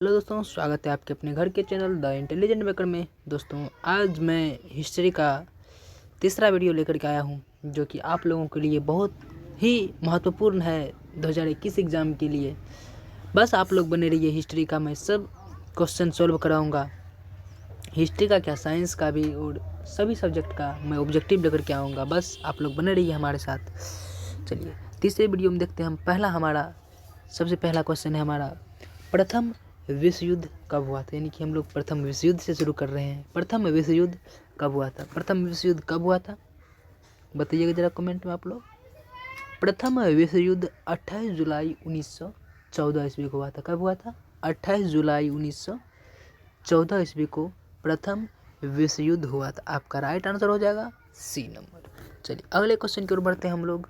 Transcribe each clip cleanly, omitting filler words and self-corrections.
Hello दोस्तों, स्वागत है आपके अपने घर के चैनल द इंटेलिजेंट मेकर में। दोस्तों, आज मैं हिस्ट्री का तीसरा वीडियो लेकर के आया हूं, जो कि आप लोगों के लिए बहुत ही महत्वपूर्ण है 2021 एग्ज़ाम के लिए। बस आप लोग बने रहिए। हिस्ट्री का मैं सब क्वेश्चन सॉल्व कराऊंगा। हिस्ट्री का क्या, साइंस का भी और सभी सब्जेक्ट का मैं ऑब्जेक्टिव लेकर के आऊँगा। बस आप लोग बने रहिए हमारे साथ। चलिए तीसरे वीडियो में देखते हैं हम। सबसे पहला क्वेश्चन है हमारा, प्रथम विश्व युद्ध कब हुआ था। यानी कि हम लोग प्रथम विश्व युद्ध से शुरू कर रहे हैं। प्रथम विश्व युद्ध कब हुआ था? प्रथम विश्व युद्ध कब हुआ था बताइएगा ज़रा कमेंट में आप लोग। प्रथम विश्व युद्ध 28 जुलाई 1914 ईस्वी को हुआ था। कब हुआ था? 28 जुलाई 1914 ईस्वी को प्रथम विश्व युद्ध हुआ था। आपका राइट आंसर हो जाएगा सी नंबर। चलिए अगले क्वेश्चन की ओर बढ़ते हैं हम लोग।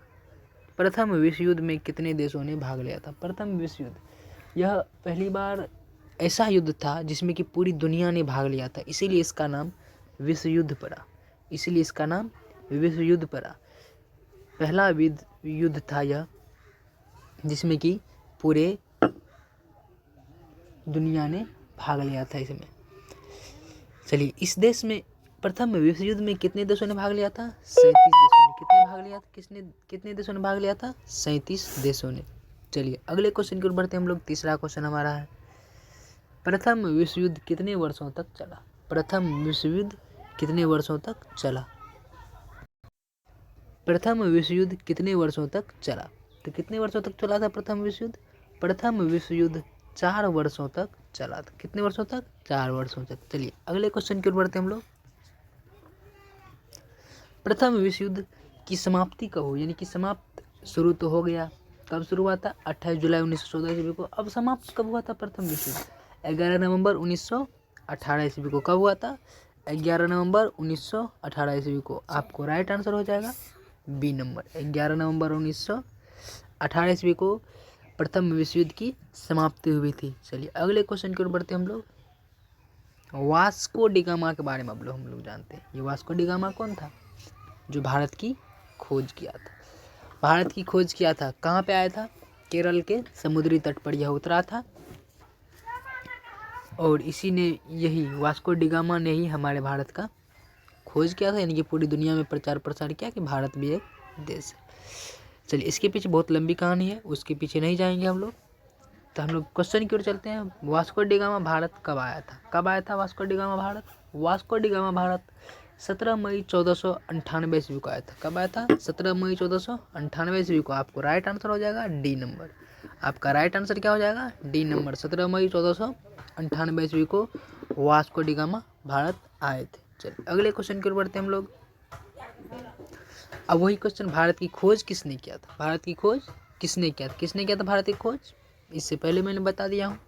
प्रथम विश्व युद्ध में कितने देशों ने भाग लिया था? प्रथम विश्व युद्ध, यह पहली बार ऐसा युद्ध था जिसमें कि पूरी दुनिया ने भाग लिया था, इसीलिए इसका नाम विश्व युद्ध पड़ा। विश्व युद्ध पड़ा। पहला युद्ध था यह जिसमें कि पूरे दुनिया ने भाग लिया था इसमें। चलिए, इस देश में प्रथम विश्व युद्ध में कितने देशों ने भाग लिया था? 37 देशों ने। कितने देशों ने भाग लिया था? 37 देशों ने। चलिए अगले क्वेश्चन की ओर बढ़ते हैं हम लोग। तीसरा क्वेश्चन हमारा है, प्रथम विश्व युद्ध कितने वर्षों तक चला? प्रथम विश्व युद्ध कितने वर्षों तक चला? प्रथम विश्व युद्ध कितने वर्षों तक चला? तो कितने वर्षों तक चला था प्रथम विश्व युद्ध? प्रथम विश्व युद्ध 4 वर्षों तक चला था। कितने वर्षों तक? 4 वर्षों तक। चलिए अगले क्वेश्चन की ओर बढ़ते हैं हम लोग। प्रथम विश्व युद्ध की समाप्ति कब हुई? यानी कि समाप्त, शुरू तो हो गया, कब शुरू हुआ था? 28 जुलाई 1914 ईस्वी को। अब समाप्त कब हुआ था प्रथम विश्व युद्ध? 11 नवंबर 1918 ईस्वी को। कब हुआ था? 11 नवंबर 1918 ईस्वी को। आपको राइट आंसर हो जाएगा बी नंबर। 11 नवंबर 1918 ईस्वी को प्रथम विश्व युद्ध की समाप्ति हुई थी। चलिए अगले क्वेश्चन की ओर बढ़ते हम लोग। वास्को डी गामा के बारे में हम लोग जानते हैं। ये वास्को डी गामा कौन था? जो भारत की खोज किया था। कहाँ पे आया था? केरल के समुद्री तट पर यह उतरा था, और इसी ने, यही वास्को डी गामा ने ही हमारे भारत का खोज किया था। यानी कि पूरी दुनिया में प्रचार प्रसार किया कि भारत भी एक देश है। चलिए इसके पीछे बहुत लंबी कहानी है, उसके पीछे नहीं जाएंगे हम लोग। तो हम लोग क्वेश्चन की ओर चलते हैं। वास्को डी गामा भारत कब आया था? Vasco D gamma Bharat? Vasco D gamma Bharat 17 मई 1498 ईस्वी को आया था। कब आया था? 17 मई 1498 ईस्वी को। आपको राइट आंसर हो जाएगा डी नंबर। आपका राइट आंसर क्या हो जाएगा? D number. 17 मई 1498 ईस्वी को वास्को डी गामा भारत आए थे। चलिए अगले क्वेश्चन की ओर बढ़ते हैं हम लोग। अब वही क्वेश्चन, भारत की खोज किसने किया था? भारत की खोज किसने किया था? भारत की खोज, इससे पहले मैंने बता दिया हूँ,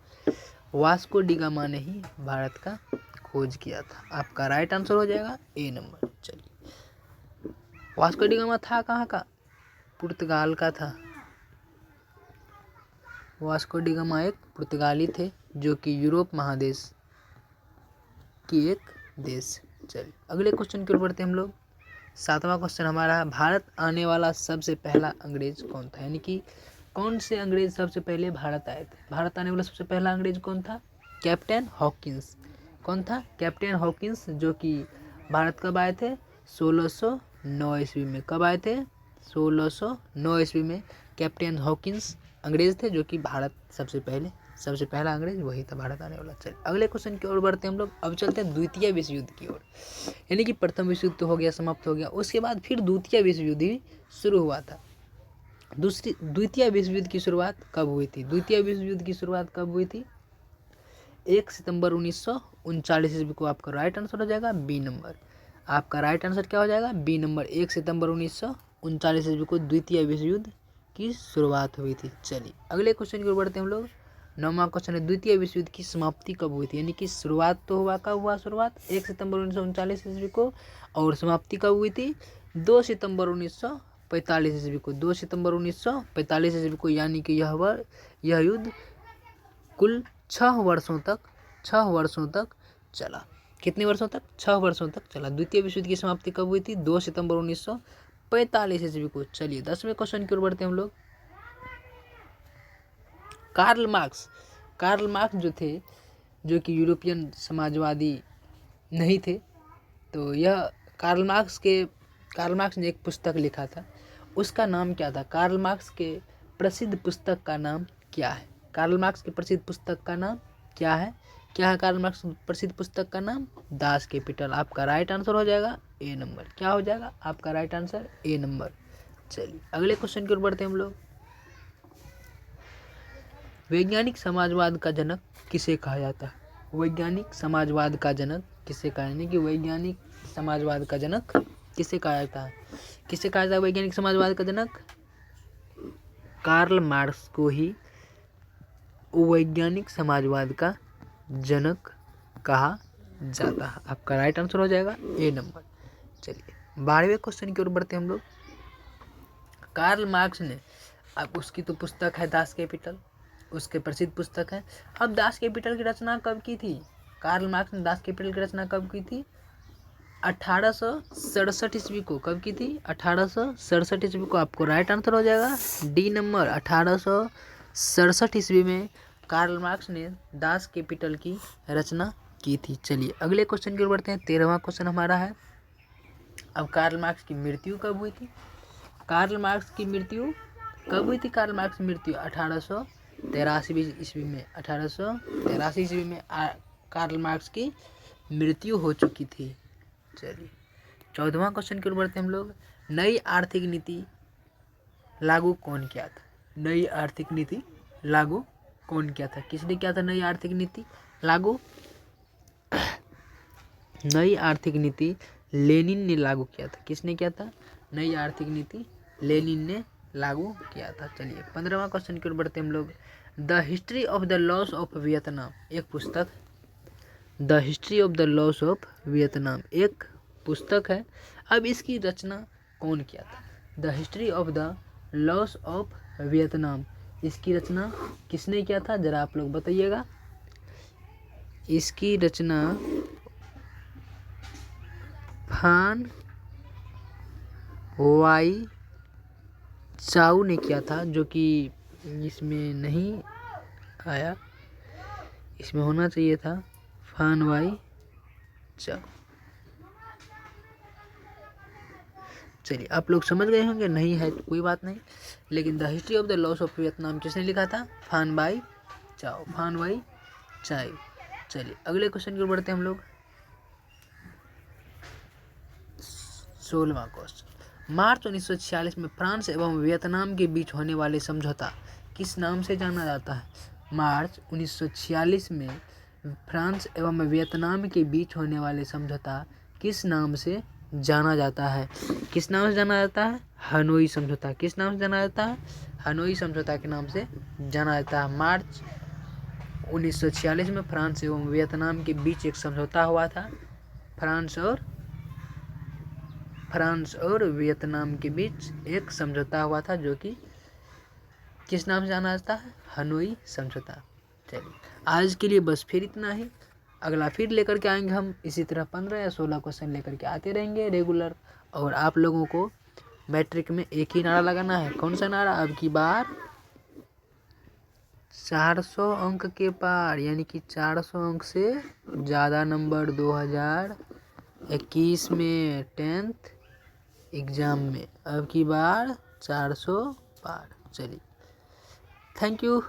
वास्को डी गामा ने ही भारत का खोज किया था। आपका राइट आंसर हो जाएगा ए नंबर। चलिए, वास्को डी गामा था कहाँ का? पुर्तगाल का था। वास्को डी गामा एक पुर्तगाली थे, जो कि यूरोप महादेश की एक देश। चलिए अगले क्वेश्चन की ओर बढ़ते हैं हम लोग। 7वां क्वेश्चन हमारा है, भारत आने वाला सबसे पहला अंग्रेज कौन था? यानी कि कौन से अंग्रेज सबसे पहले भारत आए थे? भारत आने वाला सबसे पहला अंग्रेज कौन था? Captain Hawkins. कौन था? कैप्टन हॉकिंस, जो कि भारत कब आए थे? 1609 ईस्वी में। कब आए थे? 1609 ईस्वी में कैप्टन हॉकिंस अंग्रेज थे, जो कि भारत सबसे पहला अंग्रेज वही था भारत आने वाला। चलिए अगले क्वेश्चन की ओर बढ़ते हैं हम लोग। अब चलते हैं द्वितीय विश्व युद्ध की ओर। यानी कि प्रथम विश्व युद्ध तो हो गया, समाप्त हो गया, उसके बाद फिर द्वितीय विश्व युद्ध भी शुरू हुआ था। द्वितीय विश्व युद्ध की शुरुआत कब हुई थी? 1 सितंबर 1939 ईस्वी को। आपका राइट आंसर हो जाएगा बी नंबर। आपका राइट आंसर क्या हो जाएगा? B number. 1 सितंबर 1939 ईस्वी को द्वितीय विश्व युद्ध की शुरुआत हुई थी। चलिए अगले क्वेश्चन की ओर बढ़ते हैं हम लोग। 9वां क्वेश्चन है, द्वितीय विश्व युद्ध की समाप्ति कब हुई थी? यानी कि शुरुआत तो हुआ, कब हुआ शुरुआत? 1 सितंबर 1939 ईस्वी को, और समाप्ति कब हुई थी? 2 सितंबर 1945 ईस्वी को। 2 सितंबर 1945 ईस्वी को। यानी कि यह युद्ध कुल 6 वर्षों तक चला। कितने वर्षों तक? 6 वर्षों तक चला। द्वितीय विश्व युद्ध की समाप्ति कब हुई थी? 2 सितंबर 1945 ईस्वी को। चलिए 10वें क्वेश्चन की ओर बढ़ते हैं हम लोग। कार्ल कार्ल मार्क्स जो थे, जो कि यूरोपियन समाजवादी नहीं थे, तो यह कार्ल मार्क्स ने एक पुस्तक लिखा था, उसका नाम क्या था? कार्ल मार्क्स के प्रसिद्ध पुस्तक का नाम क्या है? कार्ल मार्क्स की प्रसिद्ध पुस्तक का नाम क्या है? क्या है कार्ल मार्क्स की प्रसिद्ध पुस्तक का नाम? Das Kapital. आपका राइट आंसर हो जाएगा ए नंबर। क्या हो जाएगा आपका राइट आंसर? ए नंबर। चलिए अगले क्वेश्चन की ओर बढ़ते हैं हम लोग। वैज्ञानिक समाजवाद का जनक किसे कहा जाता है? वैज्ञानिक समाजवाद का जनक किसे कहा, यानी कि वैज्ञानिक समाजवाद का जनक किसे कहा जाता है? किसे कहा जाता है वैज्ञानिक समाजवाद का जनक? कार्ल मार्क्स को ही वैज्ञानिक समाजवाद का जनक कहा जाता है। आपका राइट आंसर हो जाएगा ए नंबर। चलिए 12वें क्वेश्चन की ओर बढ़ते हैं हम लोग। कार्ल मार्क्स ने, अब उसकी तो पुस्तक है दास कैपिटल, उसके प्रसिद्ध पुस्तक है। अब दास कैपिटल की रचना कब की थी? कार्ल मार्क्स ने दास कैपिटल की रचना कब की थी? 1867 ईस्वी को। कब की थी? 1867 ईस्वी को। आपको राइट आंसर हो जाएगा डी नंबर। 1867 ईस्वी में कार्ल मार्क्स ने दास कैपिटल की रचना की थी। चलिए अगले क्वेश्चन की ओर बढ़ते हैं। 13वां क्वेश्चन हमारा है, अब कार्ल मार्क्स की मृत्यु कब हुई थी? कार्ल मार्क्स की मृत्यु कब हुई थी? कार्ल मार्क्स की मृत्यु 1883 ईस्वी में। 1883 ईस्वी में कार्ल मार्क्स की मृत्यु हो चुकी थी। चलिए 14वां क्वेश्चन की ओर बढ़ते हैं हम लोग। नई आर्थिक नीति लागू कौन किया था? नई आर्थिक नीति लागू कौन किया था? किसने किया था नई आर्थिक नीति लागू? नई आर्थिक नीति लेनिन ने लागू किया था। किसने किया था? नई आर्थिक नीति लेनिन ने लागू किया था। चलिए 15वां क्वेश्चन की ओर बढ़ते हैं हम लोग। The history of the loss of Vietnam, एक पुस्तक। The history of the loss of Vietnam एक पुस्तक है। अब इसकी रचना कौन किया था? The history of the loss of Vietnam, इसकी रचना किसने किया था? जरा आप लोग बताइएगा। इसकी रचना फान वाई चाउ ने किया था, जो कि इसमें नहीं आया, इसमें होना चाहिए था फान वाई चाउ। चलिए आप लोग समझ गए होंगे, नहीं है तो कोई बात नहीं, लेकिन the history of the loss of Vietnam किसने लिखा था? फान वाई चाउ, फान वाई चाउ। चलिए अगले क्वेश्चन की ओर बढ़ते हैं हम लोग। 16वां क्वेश्चन। मार्च 1946 में फ्रांस एवं वियतनाम के बीच होने वाले समझौता किस नाम से जाना जाता है? मार्च 1946 में फ्रांस एवं वियतनाम के बीच होने वाले समझौता किस नाम से जाना जाता है? किस नाम से जाना जाता है? हनोई समझौता। किस नाम से जाना जाता है? हनोई समझौता के नाम से जाना जाता है। मार्च 1946 में फ्रांस एवं वियतनाम के बीच एक समझौता हुआ था। फ्रांस और वियतनाम के बीच एक समझौता हुआ था, जो कि किस नाम से जाना जाता है? हनोई समझौता। चलिए आज के लिए बस फिर इतना ही। अगला फिर लेकर के आएंगे हम, इसी तरह 15 या 16 क्वेश्चन लेकर के आते रहेंगे रेगुलर। और आप लोगों को मैट्रिक में एक ही नारा लगाना है। कौन सा नारा? अब की बार 400 अंक के पार, यानी कि 400 अंक से ज़्यादा नंबर 2021 में 10th एग्ज़ाम में अब की बार 400 पार। चलिए थैंक यू।